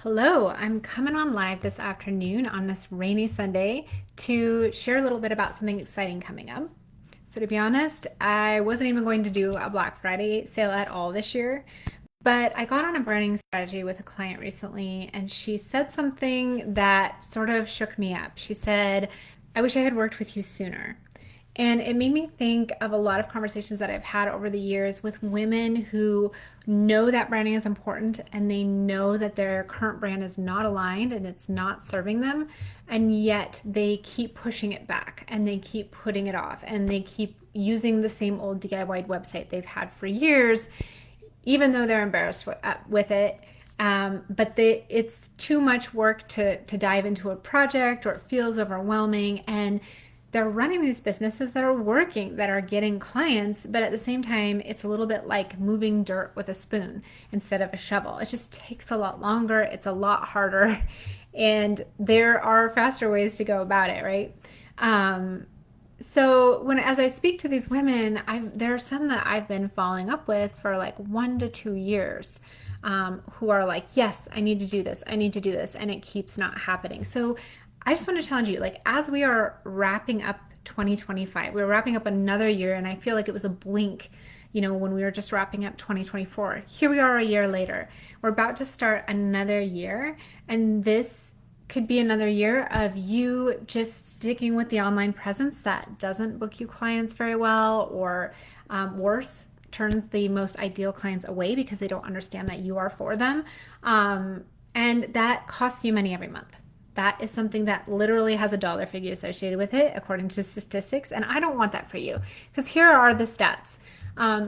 Hello, I'm coming on live this afternoon on this rainy Sunday to share a little bit about something exciting coming up. So, to be honest, I wasn't even going to do a Black Friday sale at all this year, but I got on a branding strategy with a client recently, and she said something that sort of shook me up. She said, I wish I had worked with you sooner. And it made me think of a lot of conversations that I've had over the years with women who know that branding is important and they know that their current brand is not aligned and it's not serving them. And yet they keep pushing it back and they keep putting it off and they keep using the same old DIY website they've had for years, even though they're embarrassed with it. It's too much work to dive into a project, or it feels overwhelming. And they're running these businesses that are working, that are getting clients, but at the same time, it's a little bit like moving dirt with a spoon instead of a shovel. It just takes a lot longer, it's a lot harder, and there are faster ways to go about it, right? As I speak to these women, there are some that I've been following up with for like 1 to 2 years, who are like, yes, I need to do this, I need to do this, and it keeps not happening. So I just want to challenge you, like, as we are wrapping up 2025, we're wrapping up another year, and I feel like it was a blink, when we were just wrapping up 2024. Here we are a year later. We're about to start another year, and this could be another year of you just sticking with the online presence that doesn't book you clients very well, or worse, turns the most ideal clients away because they don't understand that you are for them. And that costs you money every month. That is something that literally has a dollar figure associated with it, according to statistics. And I don't want that for you, because here are the stats.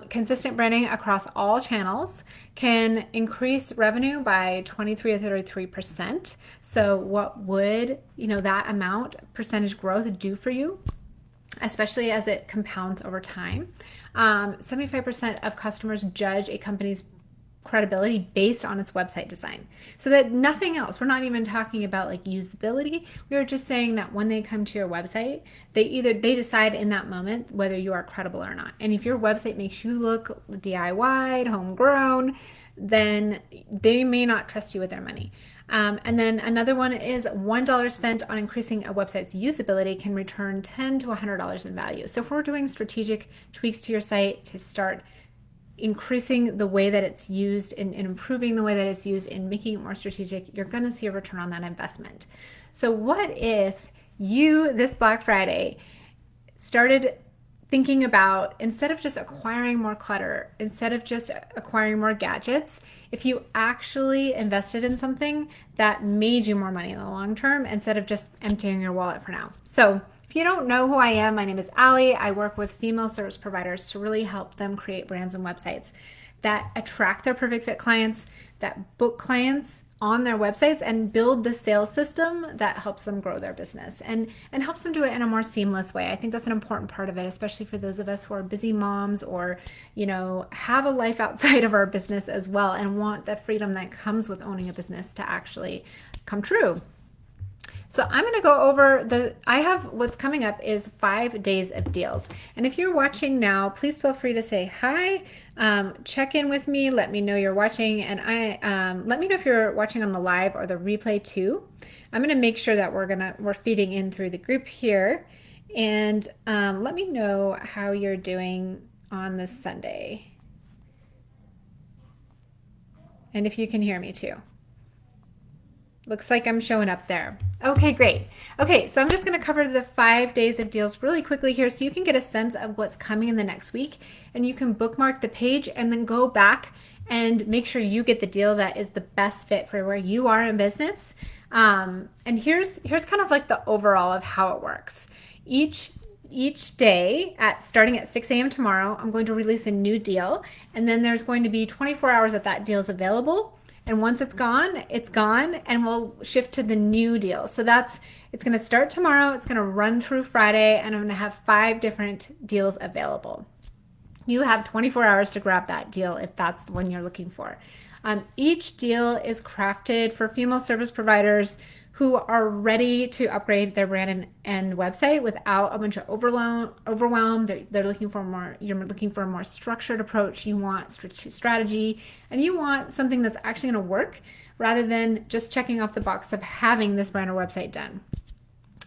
Consistent branding across all channels can increase revenue by 23 to 33%. So what would, that amount percentage growth do for you, especially as it compounds over time? 75% of customers judge a company's credibility based on its website design. So that nothing else, we're not even talking about like usability. We are just saying that when they come to your website, they decide in that moment whether you are credible or not. And if your website makes you look DIY, homegrown, then they may not trust you with their money. And then another one is $1 spent on increasing a website's usability can return $10 to $100 in value. So if we're doing strategic tweaks to your site to start increasing the way that it's used and improving the way that it's used and making it more strategic, you're going to see a return on that investment. So what if you, this Black Friday, started thinking about, instead of just acquiring more clutter, instead of just acquiring more gadgets, if you actually invested in something that made you more money in the long term instead of just emptying your wallet for now? So if you don't know who I am, my name is Allie. I work with female service providers to really help them create brands and websites that attract their perfect fit clients, that book clients on their websites, and build the sales system that helps them grow their business and helps them do it in a more seamless way. I think that's an important part of it, especially for those of us who are busy moms, or have a life outside of our business as well, and want the freedom that comes with owning a business to actually come true. So I'm going to go over what's coming up is 5 days of deals. And if you're watching now, please feel free to say hi, check in with me, let me know you're watching, and let me know if you're watching on the live or the replay too. I'm going to make sure that we're feeding in through the group here, and let me know how you're doing on this Sunday. And if you can hear me too. Looks like I'm showing up there. Okay, great. Okay, so I'm just going to cover the 5 days of deals really quickly here so you can get a sense of what's coming in the next week, and you can bookmark the page and then go back and make sure you get the deal that is the best fit for where you are in business. And here's kind of like the overall of how it works. Each day, starting at 6 a.m. tomorrow, I'm going to release a new deal, and then there's going to be 24 hours that deal is available. And once it's gone, and we'll shift to the new deal. So it's going to start tomorrow, it's going to run through Friday, and I'm going to have 5 different deals available. You have 24 hours to grab that deal if that's the one you're looking for. Each deal is crafted for female service providers who are ready to upgrade their brand and website without a bunch of overwhelm. They're looking for more, you're looking for a more structured approach. You want strategy, and you want something that's actually going to work rather than just checking off the box of having this brand or website done.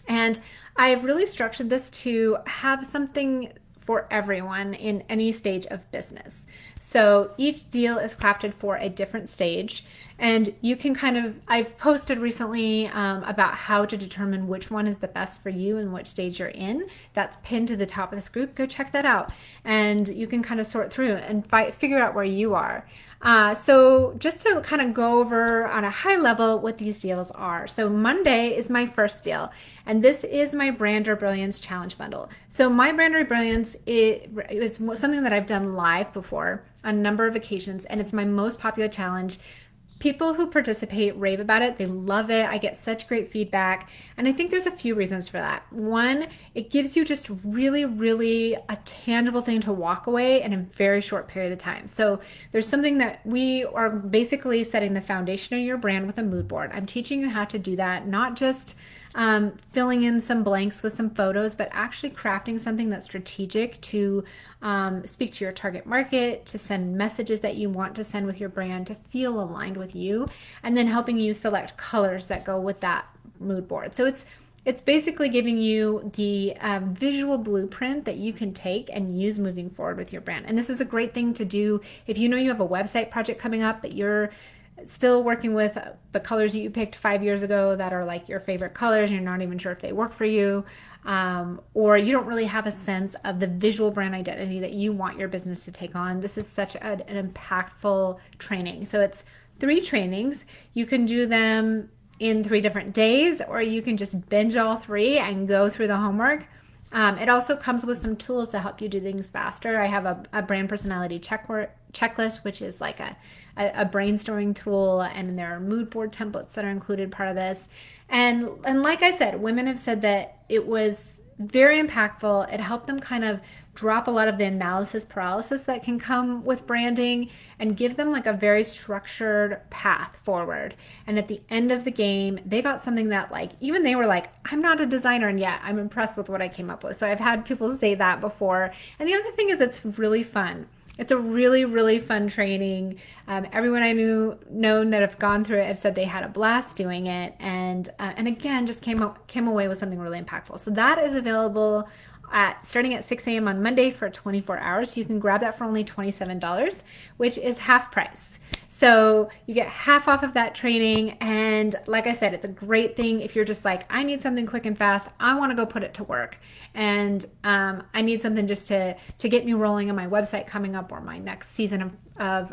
And I've really structured this to have something for everyone in any stage of business. So each deal is crafted for a different stage, and you can I've posted recently about how to determine which one is the best for you and which stage you're in. That's pinned to the top of this group. Go check that out, and you can kind of sort through and figure out where you are. So just to kind of go over on a high level what these deals are. So Monday is my first deal, and this is my Brander Brilliance Challenge Bundle. So my Brander Brilliance, it was something that I've done live before on a number of occasions, and it's my most popular challenge. People who participate rave about it. They love it. I get such great feedback. And I think there's a few reasons for that. One, it gives you just really, really a tangible thing to walk away in a very short period of time. So there's something that we are basically setting the foundation of your brand with a mood board. I'm teaching you how to do that, not just filling in some blanks with some photos, but actually crafting something that's strategic to speak to your target market, to send messages that you want to send with your brand, to feel aligned with you, and then helping you select colors that go with that mood board. So it's basically giving you the visual blueprint that you can take and use moving forward with your brand. And this is a great thing to do if you know you have a website project coming up, but you're still working with the colors that you picked 5 years ago that are like your favorite colors and you're not even sure if they work for you, or you don't really have a sense of the visual brand identity that you want your business to take on. This is such an impactful training. So it's 3 trainings. You can do them in 3 different days, or you can just binge all 3 and go through the homework. It also comes with some tools to help you do things faster. I have a brand personality checklist, which is like a brainstorming tool, and there are mood board templates that are included part of this. And like I said, women have said that it was very impactful. It helped them kind of drop a lot of the analysis paralysis that can come with branding and give them like a very structured path forward. And at the end of the game, they got something that like, even they were like, I'm not a designer, and yet I'm impressed with what I came up with. So I've had people say that before. And the other thing is it's really fun. It's a really, really fun training. Everyone I known that have gone through it have said they had a blast doing it, and again, just came away with something really impactful. So that is available starting at 6 a.m. on Monday for 24 hours. You can grab that for only $27, which is half price. So you get half off of that training. And like I said, it's a great thing if you're just like, I need something quick and fast. I want to go put it to work. And I need something just to get me rolling on my website coming up, or my next season of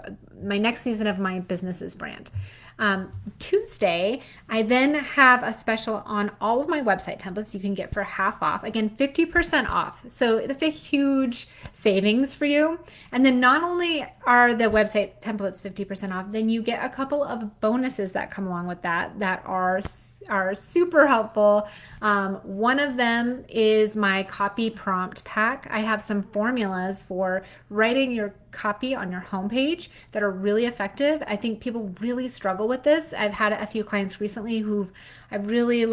my business's brand. Tuesday, I then have a special on all of my website templates you can get for half off. Again, 50% off. So it's a huge savings for you. And then not only are the website templates 50% off, then you get a couple of bonuses that come along with that are super helpful. One of them is my copy prompt pack. I have some formulas for writing your copy on your homepage that are really effective. I think people really struggle with this. I've had a few clients recently who I've really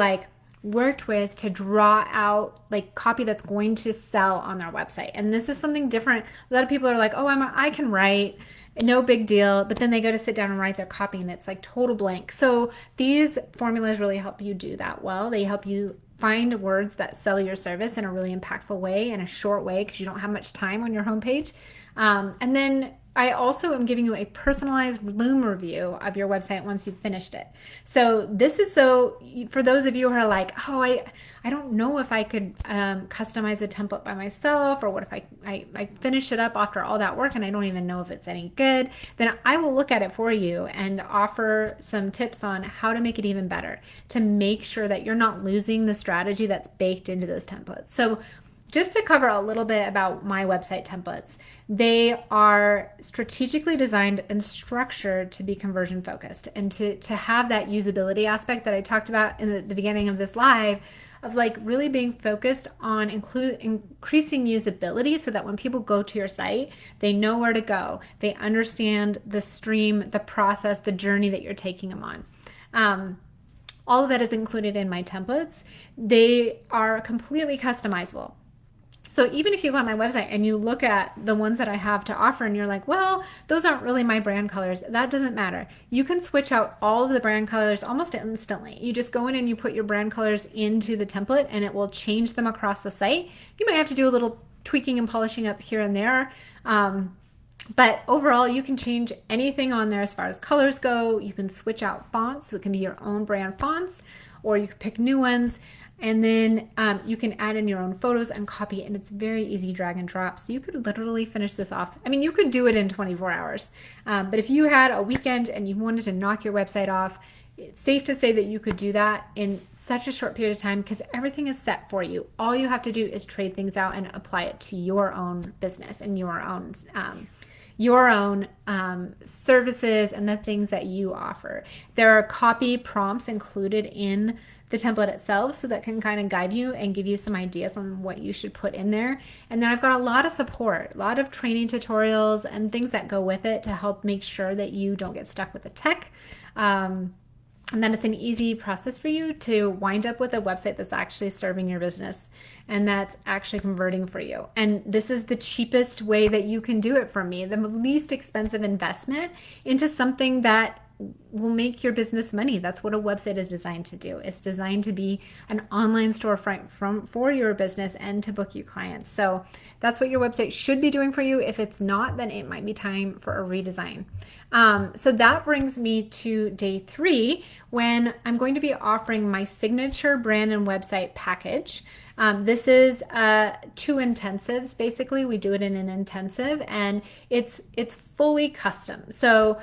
worked with to draw out copy that's going to sell on their website. And this is something different. A lot of people are like, oh, I can write, no big deal. But then they go to sit down and write their copy and it's like total blank. So these formulas really help you do that well. They help you find words that sell your service in a really impactful way, in a short way, because you don't have much time on your homepage. And then I also am giving you a personalized Loom review of your website once you've finished it. So this is for those of you who are like, oh, I don't know if I could customize a template by myself, or what if I finish it up after all that work and I don't even know if it's any good, then I will look at it for you and offer some tips on how to make it even better, to make sure that you're not losing the strategy that's baked into those templates. So just to cover a little bit about my website templates, they are strategically designed and structured to be conversion focused, and to have that usability aspect that I talked about in the beginning of this live, of really being focused on increasing usability, so that when people go to your site, they know where to go. They understand the stream, the process, the journey that you're taking them on. All of that is included in my templates. They are completely customizable. So even if you go on my website and you look at the ones that I have to offer and you're like, well, those aren't really my brand colors, that doesn't matter. You can switch out all of the brand colors almost instantly. You just go in and you put your brand colors into the template and it will change them across the site. You might have to do a little tweaking and polishing up here and there. But overall, you can change anything on there as far as colors go. You can switch out fonts, so it can be your own brand fonts, or you can pick new ones. And then you can add in your own photos and copy, and it's very easy drag and drop. So you could literally finish this off. I mean, you could do it in 24 hours. But if you had a weekend and you wanted to knock your website off, it's safe to say that you could do that in such a short period of time because everything is set for you. All you have to do is trade things out and apply it to your own business and your own services and the things that you offer. There are copy prompts included in the template itself, so that can kind of guide you and give you some ideas on what you should put in there. And then I've got a lot of support, a lot of training tutorials and things that go with it to help make sure that you don't get stuck with the tech. And then it's an easy process for you to wind up with a website that's actually serving your business and that's actually converting for you. And this is the cheapest way that you can do it from me, the least expensive investment into something that will make your business money. That's what a website is designed to do. It's designed to be an online storefront for your business and to book you clients. So that's what your website should be doing for you. If it's not, then it might be time for a redesign. So that brings me to day 3, when I'm going to be offering my signature brand and website package. This is 2 intensives. Basically, we do it in an intensive, and it's fully custom. So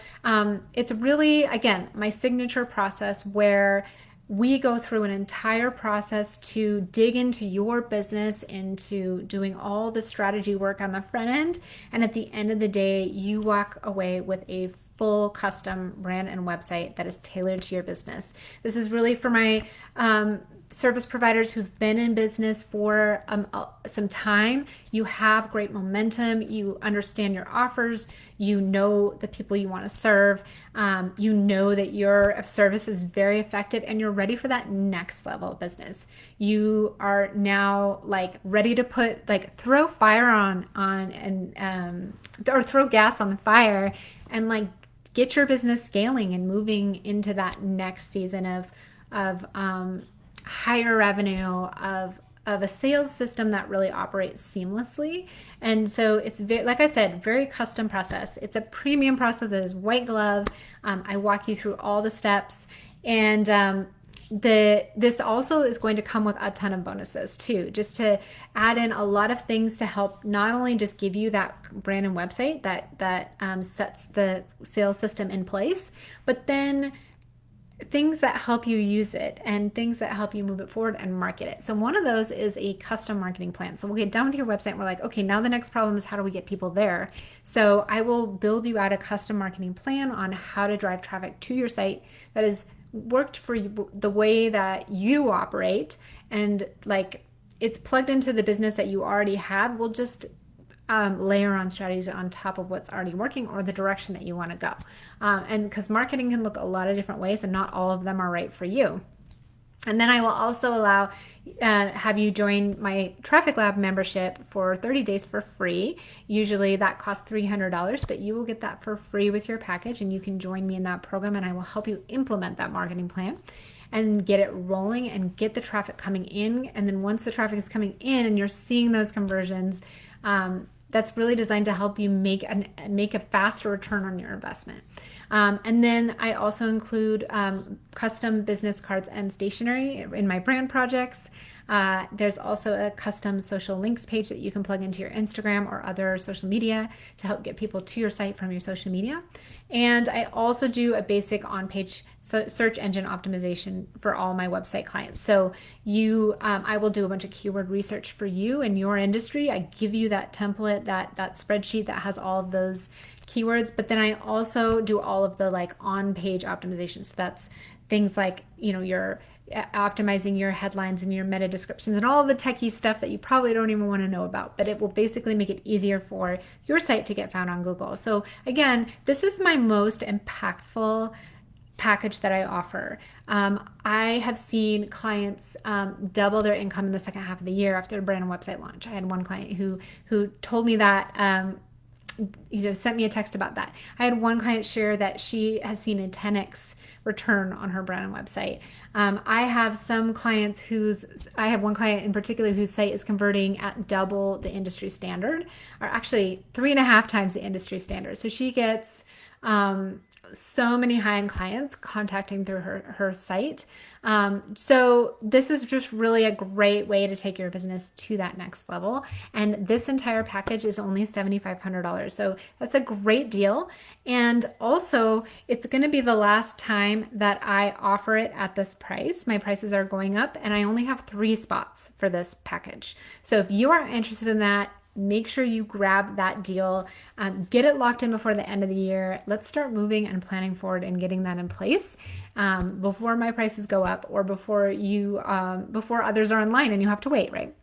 it's really, again, my signature process where we go through an entire process to dig into your business, into doing all the strategy work on the front end. And at the end of the day, you walk away with a full custom brand and website that is tailored to your business. This is really for my service providers who've been in business for some time. You have great momentum, you understand your offers, you know the people you want to serve, you know that your service is very effective, and you're ready for that next level of business. You are now ready to throw fire on and or throw gas on the fire and get your business scaling and moving into that next season of higher revenue, of a sales system that really operates seamlessly. And so it's very, like I said, very custom process. It's a premium process that is white glove. I walk you through all the steps, and this also is going to come with a ton of bonuses too, just to add in a lot of things to help not only just give you that brand and website that sets the sales system in place, but then things that help you use it and things that help you move it forward and market it. So one of those is a custom marketing plan. So we'll get done with your website and we're like, okay, now the next problem is how do we get people there? So I will build you out a custom marketing plan on how to drive traffic to your site that has worked for you, the way that you operate, and it's plugged into the business that you already have. We'll just layer on strategies on top of what's already working or the direction that you want to go. And because marketing can look a lot of different ways and not all of them are right for you. And then I will also have you join my Traffic Lab membership for 30 days for free. Usually that costs $300, but you will get that for free with your package, and you can join me in that program, and I will help you implement that marketing plan and get it rolling and get the traffic coming in. And then once the traffic is coming in and you're seeing those conversions, that's really designed to help you make a faster return on your investment. And then I also include custom business cards and stationery in my brand projects. There's also a custom social links page that you can plug into your Instagram or other social media to help get people to your site from your social media. And I also do a basic on-page search engine optimization for all my website clients. So I will do a bunch of keyword research for you in your industry. I give you that template, that spreadsheet that has all of those keywords, but then I also do all of the on-page optimization. So that's things like, you're optimizing your headlines and your meta descriptions and all of the techie stuff that you probably don't even want to know about, but it will basically make it easier for your site to get found on Google. So again, this is my most impactful package that I offer. I have seen clients double their income in the second half of the year after a brand and website launch. I had one client who told me that, sent me a text about that. I had one client share that she has seen a 10x return on her brand and website. I have one client in particular whose site is converting at double the industry standard, or actually 3.5 times the industry standard. So she gets so many high-end clients contacting through her site. So this is just really a great way to take your business to that next level. And this entire package is only $7,500. So that's a great deal. And also, it's going to be the last time that I offer it at this price. My prices are going up, and I only have 3 spots for this package. So if you are interested in that, make sure you grab that deal, get it locked in before the end of the year. Let's start moving and planning forward and getting that in place before my prices go up, or before others are in line and you have to wait, right?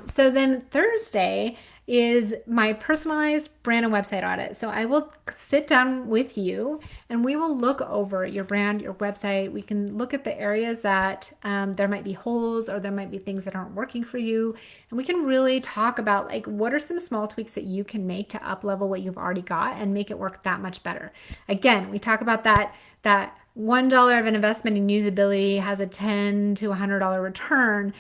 So then Thursday is my personalized brand and website audit. So I will sit down with you and we will look over your brand, your website. We can look at the areas that there might be holes, or there might be things that aren't working for you. And we can really talk about, like, what are some small tweaks that you can make to up level what you've already got and make it work that much better. Again, we talk about that $1 of an investment in usability has a $10 to $100 return.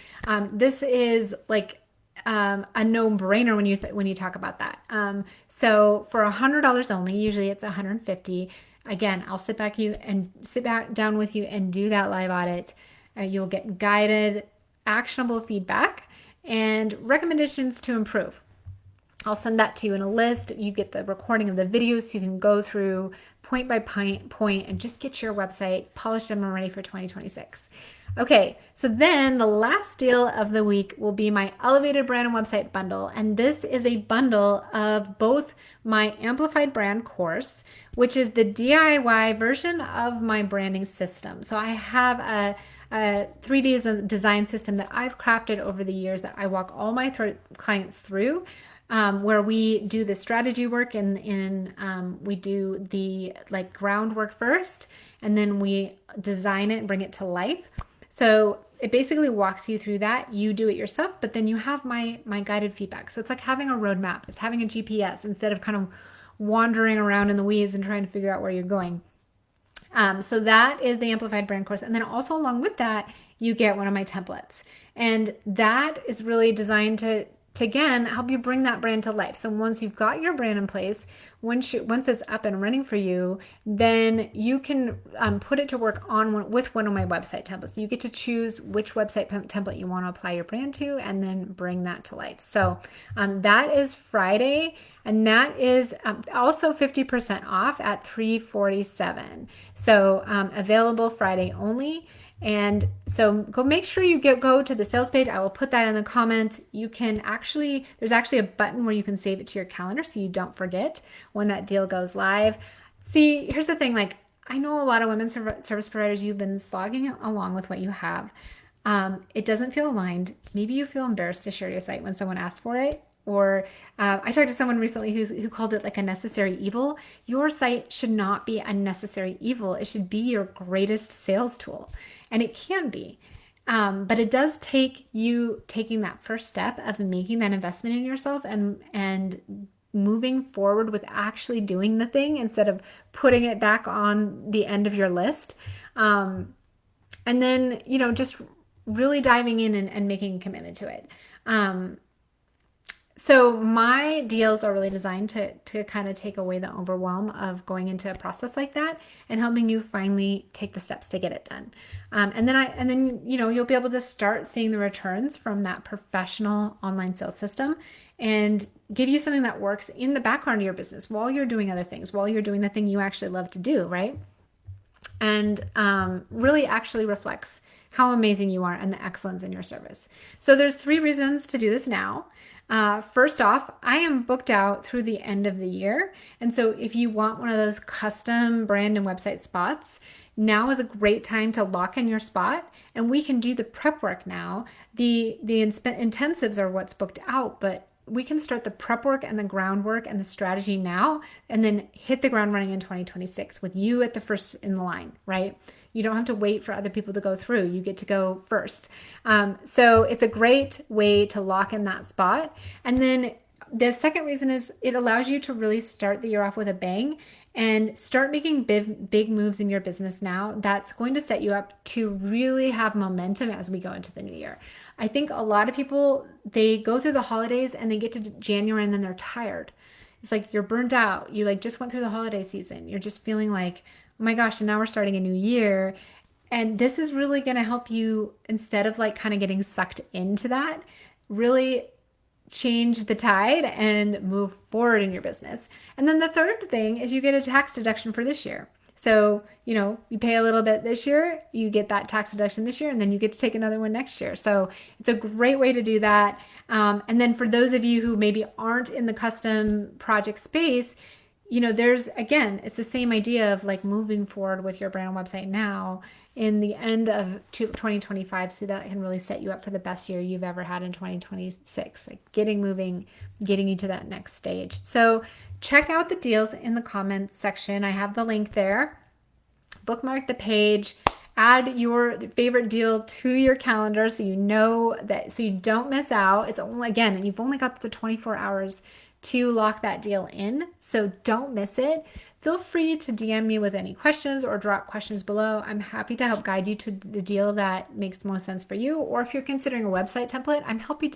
This is like a no-brainer when you talk about that. So for $100 only, usually it's $150. Again, I'll sit back down with you and do that live audit. You'll get guided, actionable feedback and recommendations to improve. I'll send that to you in a list. You get the recording of the video so you can go through point by point and just get your website polished and ready for 2026. Okay, so then the last deal of the week will be my Elevated Brand and Website Bundle. And this is a bundle of both my Amplified Brand course, which is the DIY version of my branding system. So I have a 3D design system that I've crafted over the years that I walk all my clients through. Where we do the strategy work and we do the groundwork first, and then we design it and bring it to life. So it basically walks you through that. You do it yourself, but then you have my guided feedback. So it's like having a roadmap. It's having a GPS instead of kind of wandering around in the weeds and trying to figure out where you're going. So that is the Amplified Brand course. And then also along with that, you get one of my templates. And that is really designed to again help you bring that brand to life. So once you've got your brand in place, once it's up and running for you, then you can put it to work with one of my website templates. So you get to choose which website template you want to apply your brand to, and then bring that to life. So that is Friday, and that is also 50% off at $347. So available Friday only. And so go make sure you go to the sales page. I will put that in the comments. There's actually a button where you can save it to your calendar so you don't forget when that deal goes live. See, here's the thing, I know a lot of women's service providers, you've been slogging along with what you have. It doesn't feel aligned. Maybe you feel embarrassed to share your site when someone asks for it. Or I talked to someone recently who called it like a necessary evil. Your site should not be a necessary evil. It should be your greatest sales tool. And it can be. But it does take you taking that first step of making that investment in yourself and moving forward with actually doing the thing instead of putting it back on the end of your list. And then, just really diving in and making a commitment to it. So my deals are really designed to kind of take away the overwhelm of going into a process like that and helping you finally take the steps to get it done. And then you'll be able to start seeing the returns from that professional online sales system and give you something that works in the background of your business while you're doing other things, while you're doing the thing you actually love to do, right? And really actually reflects how amazing you are and the excellence in your service. So there's 3 reasons to do this now. First off, I am booked out through the end of the year. And so if you want one of those custom brand and website spots, now is a great time to lock in your spot, and we can do the prep work now. The intensives are what's booked out, but we can start the prep work and the groundwork and the strategy now, and then hit the ground running in 2026 with you at the first in the line, right? You don't have to wait for other people to go through. You get to go first. So it's a great way to lock in that spot. And then the second reason is it allows you to really start the year off with a bang and start making big moves in your business now. That's going to set you up to really have momentum as we go into the new year. I think a lot of people, they go through the holidays and they get to January and then they're tired. It's like you're burned out. You like just went through the holiday season. You're just feeling like, oh my gosh, and now we're starting a new year. And this is really going to help you, instead of like kind of getting sucked into that, really change the tide and move forward in your business. And then the third thing is you get a tax deduction for this year. So, you pay a little bit this year, you get that tax deduction this year, and then you get to take another one next year. So it's a great way to do that. And then for those of you who maybe aren't in the custom project space, again, it's the same idea of like moving forward with your brand website now in the end of 2025, so that can really set you up for the best year you've ever had in 2026, like getting moving, getting you to that next stage. So check out the deals in the comments section. I have the link there. Bookmark the page. Add your favorite deal to your calendar so you don't miss out. It's only, again, you've only got the 24 hours to lock that deal in, so don't miss it. Feel free to DM me with any questions or drop questions below. I'm happy to help guide you to the deal that makes the most sense for you. Or if you're considering a website template, I'm happy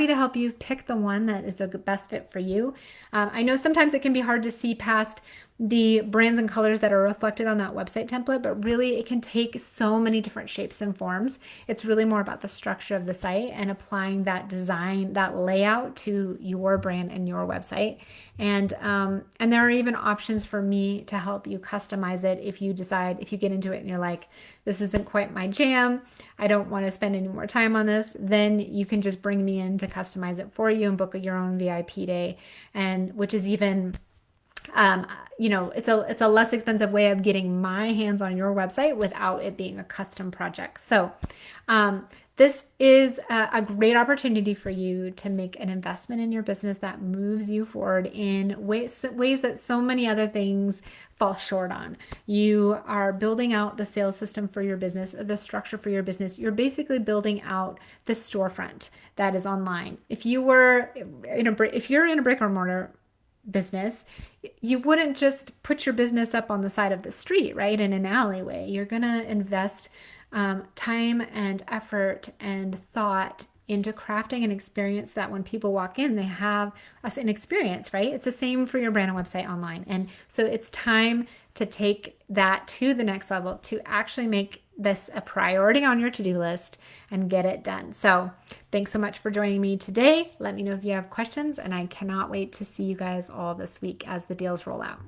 to help you pick the one that is the best fit for you. I know sometimes it can be hard to see past the brands and colors that are reflected on that website template, but really it can take so many different shapes and forms. It's really more about the structure of the site and applying that design, that layout to your brand and your website. And there are even options for me to help you customize it if you get into it and you're like, this isn't quite my jam, I don't want to spend any more time on this, then you can just bring me in to customize it for you and book your own VIP day, and which is even it's a less expensive way of getting my hands on your website without it being a custom project. So this is a great opportunity for you to make an investment in your business that moves you forward in ways that so many other things fall short on. You are building out the sales system for your business, the structure for your business. You're basically building out the storefront that is online. If you're in a brick and mortar business, you wouldn't just put your business up on the side of the street, right, in an alleyway. You're going to invest time and effort and thought into crafting an experience that when people walk in, they have an experience, right? It's the same for your brand and website online. And so it's time to take that to the next level, to actually make this a priority on your to-do list and get it done. So thanks so much for joining me today. Let me know if you have questions, and I cannot wait to see you guys all this week as the deals roll out.